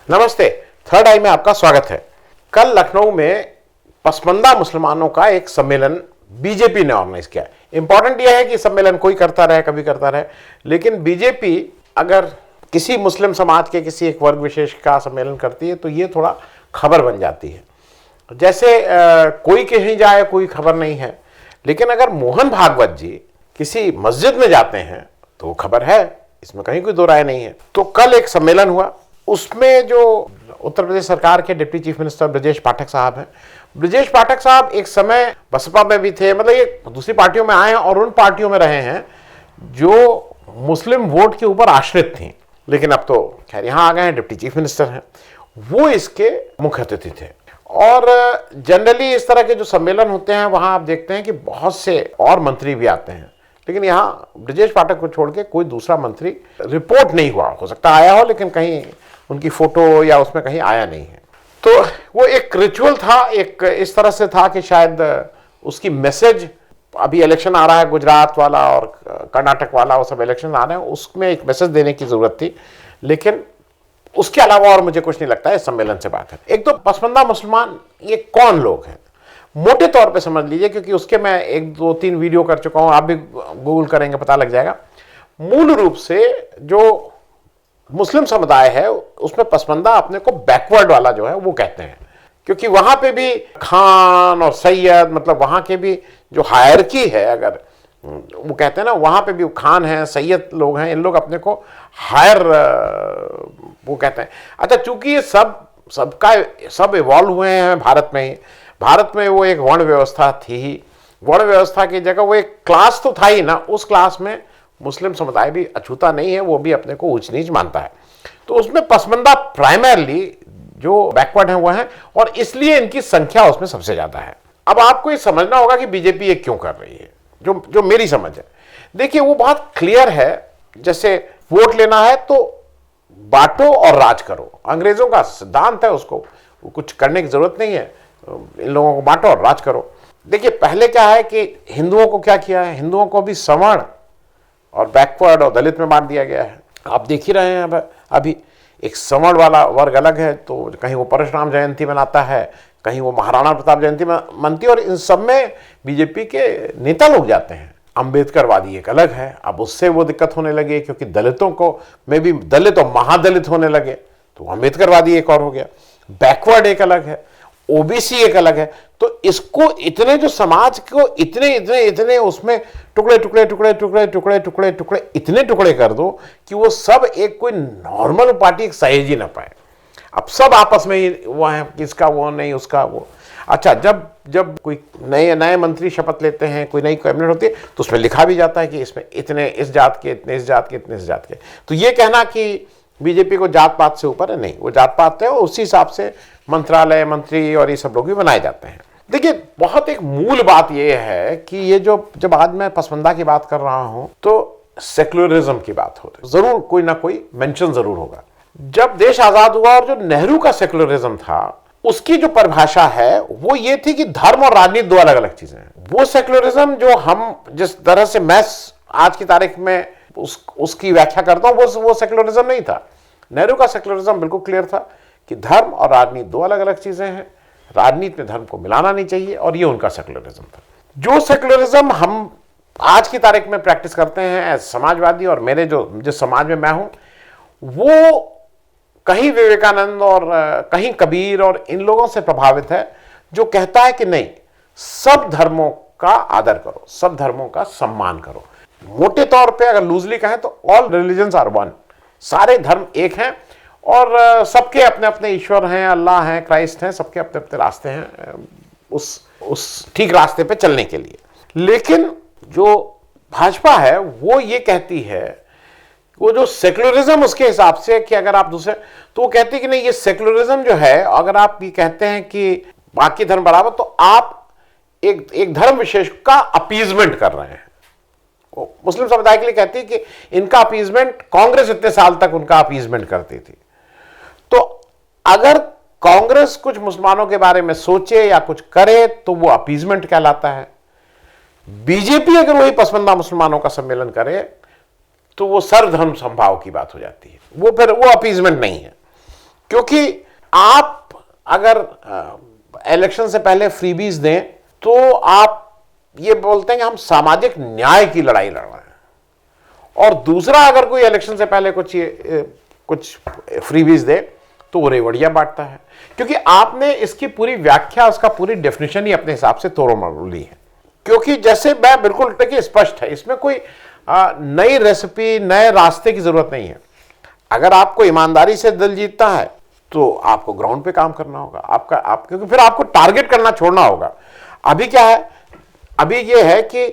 नमस्ते। थर्ड आई में आपका स्वागत है। कल लखनऊ में पसमंदा मुसलमानों का एक सम्मेलन बीजेपी ने ऑर्गेनाइज किया। इंपॉर्टेंट यह है कि सम्मेलन कोई करता रहे, कभी करता रहे, लेकिन बीजेपी अगर किसी मुस्लिम समाज के किसी एक वर्ग विशेष का सम्मेलन करती है तो ये थोड़ा खबर बन जाती है। जैसे कोई कहीं जाए कोई खबर नहीं है, लेकिन अगर मोहन भागवत जी किसी मस्जिद में जाते हैं तो खबर है, इसमें कहीं कोई दो राय नहीं है। तो कल एक सम्मेलन हुआ, उसमें जो उत्तर प्रदेश सरकार के deputy chief minister Brajesh Pathak साहब हैं, ब्रजेश पाठक साहब एक समय बसपा में भी थे, मतलब ये दूसरी पार्टियों में आए हैं और उन पार्टियों में रहे हैं जो मुस्लिम वोट के ऊपर आश्रित थी, लेकिन अब तो खैर यहाँ आ गए हैं, डिप्टी चीफ मिनिस्टर हैं। वो इसके मुख्य अतिथि थे। और जनरली इस तरह के जो सम्मेलन होते हैं वहां आप देखते हैं कि बहुत से और मंत्री भी आते हैं, लेकिन यहाँ ब्रजेश पाठक को छोड़ के कोई दूसरा मंत्री रिपोर्ट नहीं हुआ। हो सकता आया हो, लेकिन कहीं उनकी फोटो या उसमें कहीं आया नहीं है। तो वो एक रिचुअल था, एक इस तरह से था कि शायद उसकी मैसेज, अभी इलेक्शन आ रहा है गुजरात वाला और कर्नाटक वाला, वो सब इलेक्शन आ रहे हैं, उसमें एक मैसेज देने की जरूरत थी, लेकिन उसके अलावा और मुझे कुछ नहीं लगता है इस सम्मेलन से बात है। एक तो पसमंदा मुसलमान ये कौन लोग हैं मोटे तौर पे समझ लीजिए, क्योंकि उसके मैं 1-2-3 वीडियो कर चुका हूं, आप भी गूगल करेंगे पता लग जाएगा। मूल रूप से जो मुस्लिम समुदाय है उसमें पसमंदा अपने को बैकवर्ड वाला जो है वो कहते हैं, क्योंकि वहां पे भी खान और सैयद, मतलब वहां के भी जो हायरकी है, अगर वो कहते हैं ना, वहां पे भी खान है, सैयद लोग हैं, इन लोग अपने को हायर वो कहते हैं। अच्छा, चूंकि ये सब इवॉल्व हुए हैं भारत में ही, भारत में वो एक वर्ण व्यवस्था थी ही, वर्ण व्यवस्था की जगह वो एक क्लास तो था ही ना, उस क्लास में मुस्लिम समुदाय भी अछूता नहीं है, वो भी अपने को ऊंच नीच मानता है। तो उसमें पसमंदा प्राइमरली जो बैकवर्ड है वो है, और इसलिए इनकी संख्या उसमें सबसे ज्यादा है। अब आपको ये समझना होगा कि बीजेपी ये क्यों कर रही है, जो मेरी समझ है। देखिए, वो बहुत क्लियर है, जैसे वोट लेना है तो बांटो और राज करो, अंग्रेजों का सिद्धांत है, उसको कुछ करने की जरूरत नहीं है, इन लोगों को बांटो और राज करो। देखिए, पहले क्या है कि हिंदुओं को क्या किया है, हिंदुओं को भी सवर्ण और बैकवर्ड और दलित में बांट दिया गया है। आप देख ही रहे हैं, अभी एक सवर्ण वाला वर्ग अलग है, तो कहीं वो परशुराम जयंती मनाता है, कहीं वो महाराणा प्रताप जयंती मनती है, और इन सब में बीजेपी के नेता लोग जाते हैं। अंबेडकरवादी एक अलग है, अब उससे वो दिक्कत होने लगी क्योंकि दलितों को में भी दलित और महादलित होने लगे, तो अंबेडकरवादी एक और हो गया। बैकवर्ड एक अलग है, ओबीसी एक अलग है। तो इसको इतने जो समाज को इतने इतने इतने उसमें टुकड़े टुकड़े टुकड़े टुकड़े टुकड़े टुकड़े टुकड़े इतने टुकड़े कर दो कि वो सब एक कोई नॉर्मल पार्टी एक सहेज ही ना पाए। अब सब आपस में ही वो है, किसका वो नहीं, उसका वो। अच्छा, जब कोई नए मंत्री शपथ लेते हैं, कोई नई कैबिनेट होती है, तो उसमें लिखा भी जाता है कि इसमें इतने इस जात के, इतने इस जात के, इतने इस जात के। तो ये कहना कि बीजेपी को जात पात से ऊपर है, नहीं, वो जात पात है, और उसी हिसाब से मंत्रालय, मंत्री और ये सब लोग भी बनाए जाते हैं। देखिए, बहुत एक मूल बात ये है कि ये जब आज मैं पसमंदा की बात कर रहा हूं तो सेक्युलरिज्म की बात हो रही, जरूर कोई ना कोई मेंशन जरूर होगा। जब देश आजाद हुआ और जो नेहरू का सेक्युलरिज्म था, उसकी जो परिभाषा है वो ये थी कि धर्म और राजनीति दो अलग अलग चीजें हैं। वो सेक्युलरिज्म जो हम जिस तरह से मैं आज की तारीख में उसकी व्याख्या करता हूं, वो सेक्युलरिज्म नहीं था। नेहरू का सेक्युलरिज्म बिल्कुल क्लियर था कि धर्म और राजनीति दो अलग अलग चीजें हैं, राजनीति में धर्म को मिलाना नहीं चाहिए, और ये उनका सेक्युलरिज्म था। जो सेक्युलरिज्म हम आज की तारीख में प्रैक्टिस करते हैं समाजवादी, और मेरे जिस समाज में मैं हूं, वो कहीं विवेकानंद और कहीं कबीर और इन लोगों से प्रभावित है, जो कहता है कि नहीं, सब धर्मों का आदर करो, सब धर्मों का सम्मान करो। मोटे तौर पे अगर लूजली कहें तो ऑल रिलीजन्स आर वन, सारे धर्म एक हैं, और सबके अपने अपने ईश्वर हैं, अल्लाह हैं, क्राइस्ट हैं, सबके अपने अपने रास्ते हैं उस ठीक रास्ते पे चलने के लिए। लेकिन जो भाजपा है वो ये कहती है, वो जो सेक्युलरिज्म उसके हिसाब से कि अगर आप दूसरे, तो वो कहती है कि नहीं, ये सेक्युलरिज्म जो है, अगर आप ये कहते हैं कि बाकी धर्म बराबर, तो आप एक धर्म विशेष का अपीजमेंट कर रहे हैं। मुस्लिम समुदाय के लिए कहती है कि इनका अपीजमेंट, कांग्रेस इतने साल तक उनका अपीजमेंट करती थी, तो अगर कांग्रेस कुछ मुसलमानों के बारे में सोचे या कुछ करे तो वो अपीजमेंट कहलाता है। बीजेपी अगर वही पसमंदा मुसलमानों का सम्मेलन करे तो वो सर्वधर्म संभाव की बात हो जाती है, वो फिर वो अपीजमेंट नहीं है। क्योंकि आप अगर इलेक्शन से पहले फ्रीबीज दें तो आप ये बोलते हैं कि हम सामाजिक न्याय की लड़ाई लड़ रहे हैं, और दूसरा अगर कोई इलेक्शन से पहले कुछ फ्रीबीज दे तो वो रेवड़ियां बांटता है, क्योंकि आपने इसकी पूरी व्याख्या, उसका पूरी डेफिनेशन ही अपने हिसाब से तोड़ मरोड़ ली है। क्योंकि जैसे मैं बिल्कुल देखिए स्पष्ट है, इसमें कोई नई रेसिपी, नए रास्ते की जरूरत नहीं है। अगर आपको ईमानदारी से दिल जीतना है तो आपको ग्राउंड पे काम करना होगा, क्योंकि फिर आपको टारगेट करना छोड़ना होगा। अभी क्या है, अभी ये है कि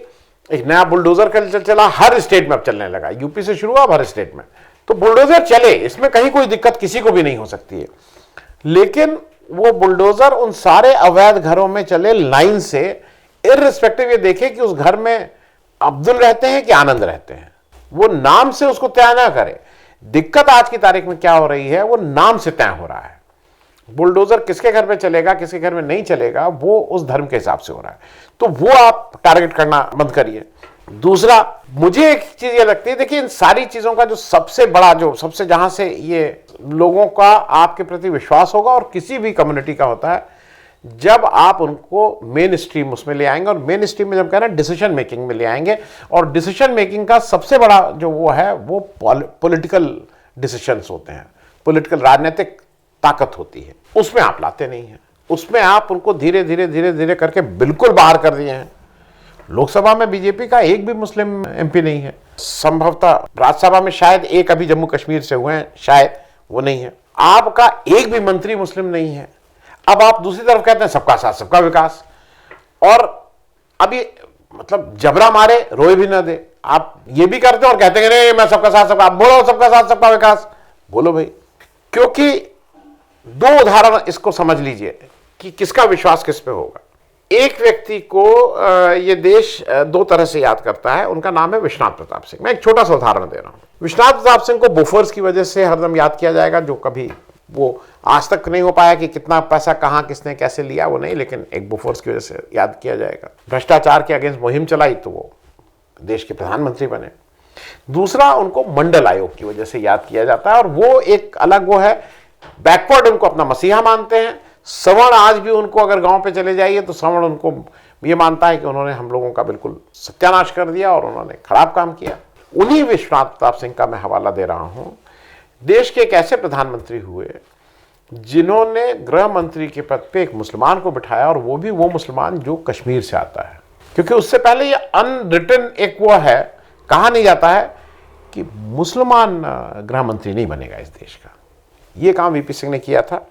एक नया बुलडोजर कल्चर चला, हर स्टेट में अब चलने लगा, यूपी से शुरू हुआ अब हर स्टेट में, तो बुलडोजर चले, इसमें कहीं कोई दिक्कत किसी को भी नहीं हो सकती है। लेकिन वो बुलडोजर उन सारे अवैध घरों में चले लाइन से, इररिस्पेक्टिव ये देखे कि उस घर में अब्दुल रहते हैं कि आनंद रहते हैं, वो नाम से उसको तय ना करे। दिक्कत आज की तारीख में क्या हो रही है, वो नाम से तय हो रहा है। बुलडोजर किसके घर में चलेगा, किसके घर में नहीं चलेगा, वो उस धर्म के हिसाब से हो रहा है। तो वो आप टारगेट करना बंद करिए। दूसरा, मुझे एक चीज ये लगती है, देखिए इन सारी चीजों का जो सबसे बड़ा, जो सबसे जहां से ये लोगों का आपके प्रति विश्वास होगा, और किसी भी कम्युनिटी का होता है, जब आप उनको मेन स्ट्रीम उसमें ले आएंगे। और मेन स्ट्रीम में जब कह रहे हैं डिसीजन मेकिंग में ले आएंगे, और डिसीजन मेकिंग का सबसे बड़ा जो वो है वो पॉलिटिकल डिसीजंस होते हैं, पॉलिटिकल राजनीतिक ताकत होती है, उसमें आप लाते नहीं हैं। उसमें आप उनको धीरे धीरे करके बिल्कुल बाहर कर दिए हैं। लोकसभा में बीजेपी का एक भी मुस्लिम एमपी नहीं है, संभवतः राज्यसभा में शायद एक अभी जम्मू कश्मीर से हुए हैं, शायद वो नहीं है। आपका एक भी मंत्री मुस्लिम नहीं है। अब आप दूसरी तरफ कहते हैं सबका साथ सबका विकास, और अभी मतलब जबरा मारे रोए भी ना दे, आप ये भी करते हो और कहते हैं नहीं मैं सबका साथ सबका, आप बोलो सबका साथ सबका विकास, बोलो भाई। क्योंकि दो उदाहरण इसको समझ लीजिए कि किसका विश्वास किस पे होगा। एक व्यक्ति को ये देश दो तरह से याद करता है, उनका नाम है विश्वनाथ प्रताप सिंह। मैं एक छोटा सा उदाहरण दे रहा हूं। विश्वनाथ प्रताप सिंह को बोफोर्स की वजह से हरदम याद किया जाएगा, जो कभी वो आज तक नहीं हो पाया कि कितना पैसा कहां किसने कैसे लिया, वो नहीं, लेकिन एक बोफोर्स की वजह से याद किया जाएगा। भ्रष्टाचार के अगेंस्ट मुहिम चलाई तो वो देश के प्रधानमंत्री बने। दूसरा, उनको मंडल आयोग की वजह से याद किया जाता है, और वो एक अलग वो है, बैकवर्ड उनको अपना मसीहा मानते हैं। सवर्ण आज भी उनको अगर गांव पे चले जाइए तो सवर्ण उनको ये मानता है कि उन्होंने हम लोगों का बिल्कुल सत्यानाश कर दिया और उन्होंने खराब काम किया। उन्हीं विश्वनाथ प्रताप सिंह का मैं हवाला दे रहा हूं। देश के एक ऐसे प्रधानमंत्री हुए जिन्होंने गृह मंत्री के पद पे एक मुसलमान को बिठाया, और वो भी वो मुसलमान जो कश्मीर से आता है। क्योंकि उससे पहले ये अनरिटन एक वो है, कहा नहीं जाता है कि मुसलमान गृह मंत्री नहीं बनेगा इस देश का। ये काम वीपी सिंह ने किया था,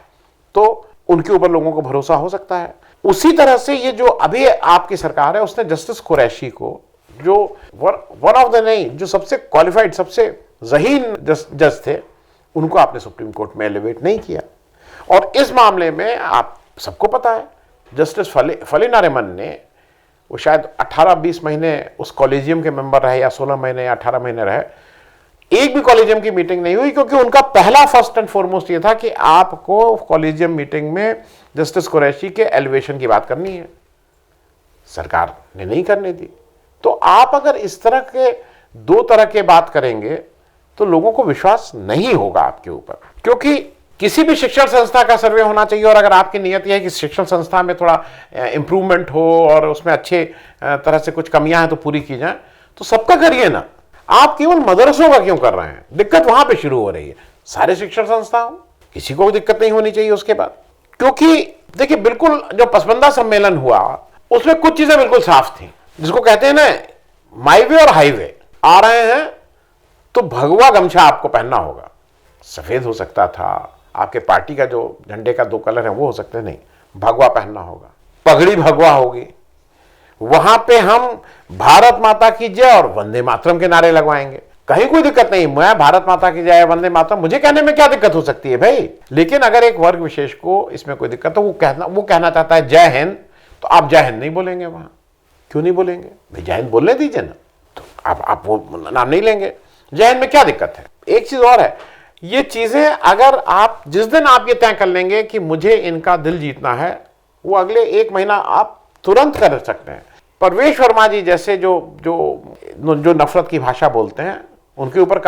तो उनके ऊपर लोगों को भरोसा हो सकता है। उसी तरह से ये जो अभी आपकी सरकार है, उसने जस्टिस कुरैशी को, जो वन ऑफ द नहीं, जो सबसे क्वालिफाइड, सबसे ज़हीन जज थे, उनको आपने सुप्रीम कोर्ट में एलिवेट नहीं किया। और इस मामले में आप सबको पता है, जस्टिस फलीना रेमन ने, वो शायद 18-20 महीने उस कॉलेजियम के मेंबर रहे, या 16 महीने या 18 महीने रहे, एक भी कॉलेजियम की मीटिंग नहीं हुई, क्योंकि उनका पहला फर्स्ट एंड फॉरमोस्ट ये था कि आपको कॉलेजियम मीटिंग में जस्टिस कुरैशी के एलिवेशन की बात करनी है। सरकार ने नहीं करने दी। तो आप अगर इस तरह के दो तरह के बात करेंगे तो लोगों को विश्वास नहीं होगा आपके ऊपर। क्योंकि किसी भी शिक्षण संस्था का सर्वे होना चाहिए, और अगर आपकी नियत यह है कि शिक्षण संस्था में थोड़ा इंप्रूवमेंट हो और उसमें अच्छे तरह से कुछ कमियां हैं तो पूरी की जाए, तो सबका करिए ना। आप केवल मदरसों का क्यों कर रहे हैं? दिक्कत वहां पे शुरू हो रही है। सारे शिक्षण संस्थाओं, किसी को दिक्कत नहीं होनी चाहिए उसके बाद। क्योंकि देखिए, बिल्कुल जो पसमंदा सम्मेलन हुआ उसमें कुछ चीजें बिल्कुल साफ थी, जिसको कहते हैं ना माई वे और हाईवे। आ रहे हैं तो भगवा गमछा आपको पहनना होगा। सफेद हो सकता था, आपके पार्टी का जो झंडे का 2 कलर है वो हो सकते नहीं, भगवा पहनना होगा, पगड़ी भगवा होगी। वहां पे हम भारत माता की जय और वंदे मातरम के नारे लगवाएंगे, कहीं कोई दिक्कत नहीं। मैं भारत माता की जय वंदे मातरम, मुझे कहने में क्या दिक्कत हो सकती है भाई। लेकिन अगर एक वर्ग विशेष को इसमें कोई दिक्कत, तो वो कहना चाहता है जय हिंद, तो आप जय हिंद नहीं बोलेंगे वहां। क्यों नहीं बोलेंगे भाई? जय हिंद बोलने दीजिए ना, तो आप वो नाम नहीं लेंगे। जय हिंद में क्या दिक्कत है? एक चीज और है, ये चीजें अगर आप जिस दिन आप ये तय कर लेंगे कि मुझे इनका दिल जीतना है, वो अगले 1 महीना आप तुरंत कर सकते हैं। परवेश वर्मा जी जैसे जो नफरत की भाषा बोलते हैं, उनके ऊपर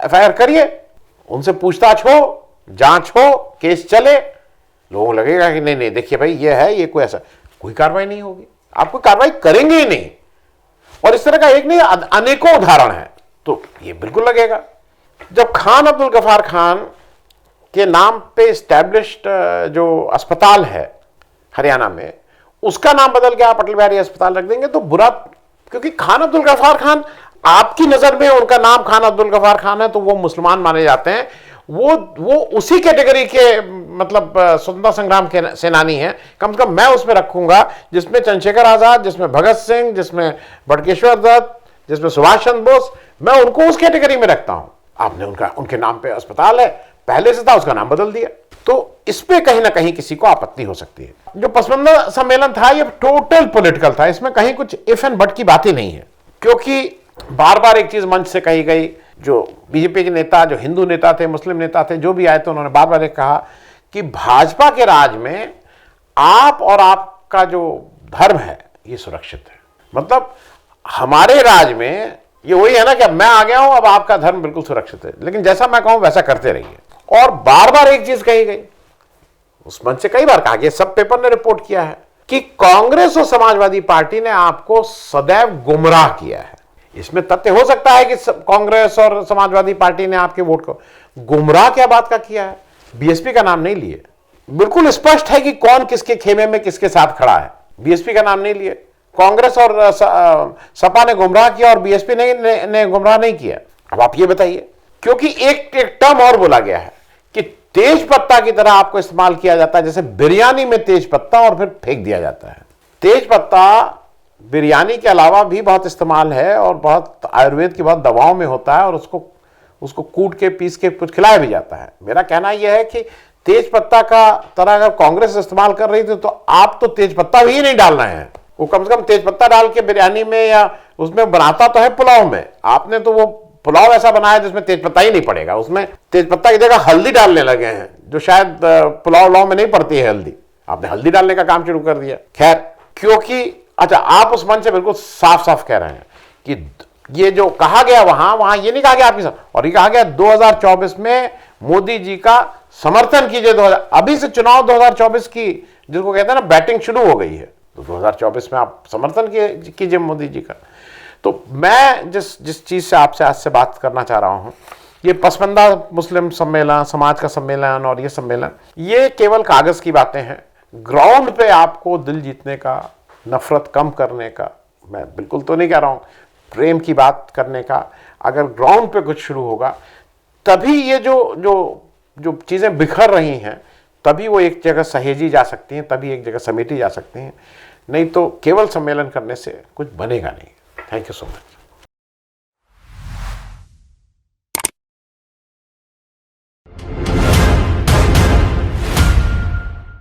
FIR करिए, उनसे पूछताछ हो, जांच हो, केस चले, लोगों को लगेगा कि नहीं नहीं देखिए भाई ये है, ये कोई ऐसा, कोई कार्रवाई नहीं होगी, आप कोई कार्रवाई करेंगे ही नहीं। और इस तरह का एक नहीं अनेकों उदाहरण है, तो ये बिल्कुल लगेगा। जब खान अब्दुल गफ्फार खान के नाम पे स्टैब्लिश्ड जो अस्पताल है हरियाणा में, उसका नाम बदल के आप अटल बिहारी अस्पताल रख देंगे तो बुरा, क्योंकि खान अब्दुल गफ्फार खान आपकी नजर में, उनका नाम खान अब्दुल गफ्फार खान है तो वो मुसलमान माने जाते हैं, वो उसी कैटेगरी के मतलब स्वतंत्रता संग्राम के सेनानी हैं। कम से कम मैं उसमें रखूंगा जिसमें चंद्रशेखर आजाद, जिसमें भगत सिंह, जिसमें बटुकेश्वर दत्त, जिसमें सुभाष चंद्र बोस, मैं उनको उस कैटेगरी में रखता हूं। आपने उनके नाम पे अस्पताल है, पहले से था, उसका नाम बदल दिया, तो इस पे कहीं ना कहीं किसी को आपत्ति हो सकती है। जो पसमंदा सम्मेलन था ये टोटल पॉलिटिकल था, इसमें कहीं कुछ इफ एंड बट की बात ही नहीं है, क्योंकि बार बार एक चीज मंच से कही गई, जो बीजेपी के नेता, जो हिंदू नेता थे, मुस्लिम नेता थे, जो भी आए थे, उन्होंने बार बार कहा कि भाजपा के राज में आप और आपका जो धर्म है ये सुरक्षित है। मतलब हमारे राज में ये वही है ना कि अब मैं आ गया हूं, अब आपका धर्म बिल्कुल सुरक्षित है, लेकिन जैसा मैं कहूं वैसा करते रहिए। और बार बार एक चीज कही गई, उस मंच से कई बार कहा गया, सब पेपर ने रिपोर्ट किया है कि कांग्रेस और समाजवादी पार्टी ने आपको सदैव गुमराह किया है। इसमें तथ्य हो सकता है कि कांग्रेस और समाजवादी पार्टी ने आपके वोट को गुमराह क्या बात का किया है, बीएसपी का नाम नहीं लिए। बिल्कुल स्पष्ट है कि कौन किसके खेमे में किसके साथ खड़ा है, बीएसपी का नाम नहीं लिए। कांग्रेस और सपा ने गुमराह किया और बीएसपी ने गुमराह नहीं किया। अब आप ये बताइए, क्योंकि एक टर्म और बोला गया है कि तेज पत्ता की तरह आपको इस्तेमाल किया जाता है, जैसे बिरयानी में तेज पत्ता और फिर फेंक दिया जाता है। तेज पत्ता बिरयानी के अलावा भी बहुत इस्तेमाल है और बहुत आयुर्वेद की बहुत दवाओं में होता है, और उसको कूट के पीस के कुछ खिलाया भी जाता है। मेरा कहना यह है कि तेज पत्ता का तरह अगर कांग्रेस इस्तेमाल कर रही थी तो आप तो तेज पत्ता भी नहीं डाल रहे हैं। वो कम से कम तेज पत्ता डाल के बिरयानी में या उसमें बनाता तो है पुलाव में, आपने तो वो पुलाव ऐसा बनाया जिसमें तेज पत्ता ही नहीं पड़ेगा, उसमें तेज पत्ता की जगह हल्दी डालने लगे हैं, जो शायद पुलाव में नहीं पड़ती है हल्दी, आपने हल्दी डालने का काम शुरू कर दिया। खैर, क्योंकि अच्छा आप उस मंच से बिल्कुल साफ साफ कह रहे हैं कि ये जो कहा गया वहां ये नहीं कहा गया आपके साथ, और ये कहा गया 2024 में मोदी जी का समर्थन कीजिए। अभी से चुनाव 2024 की, जिसको कहते हैं ना बैटिंग शुरू हो गई है, तो 2024 में आप समर्थन कीजिए मोदी जी का। तो मैं जिस चीज से आपसे आज से बात करना चाह रहा हूं, ये पसमंदा मुस्लिम सम्मेलन, समाज का सम्मेलन और ये सम्मेलन, ये केवल कागज की बातें हैं। ग्राउंड पे आपको दिल जीतने का, नफरत कम करने का, मैं बिल्कुल तो नहीं कह रहा हूं, प्रेम की बात करने का, अगर ग्राउंड पे कुछ शुरू होगा तभी ये जो चीजें बिखर रही हैं तभी वो एक जगह सहेजी जा सकती हैं, तभी एक जगह समेटी जा सकती हैं, नहीं तो केवल सम्मेलन करने से कुछ बनेगा नहीं। Thank you so much.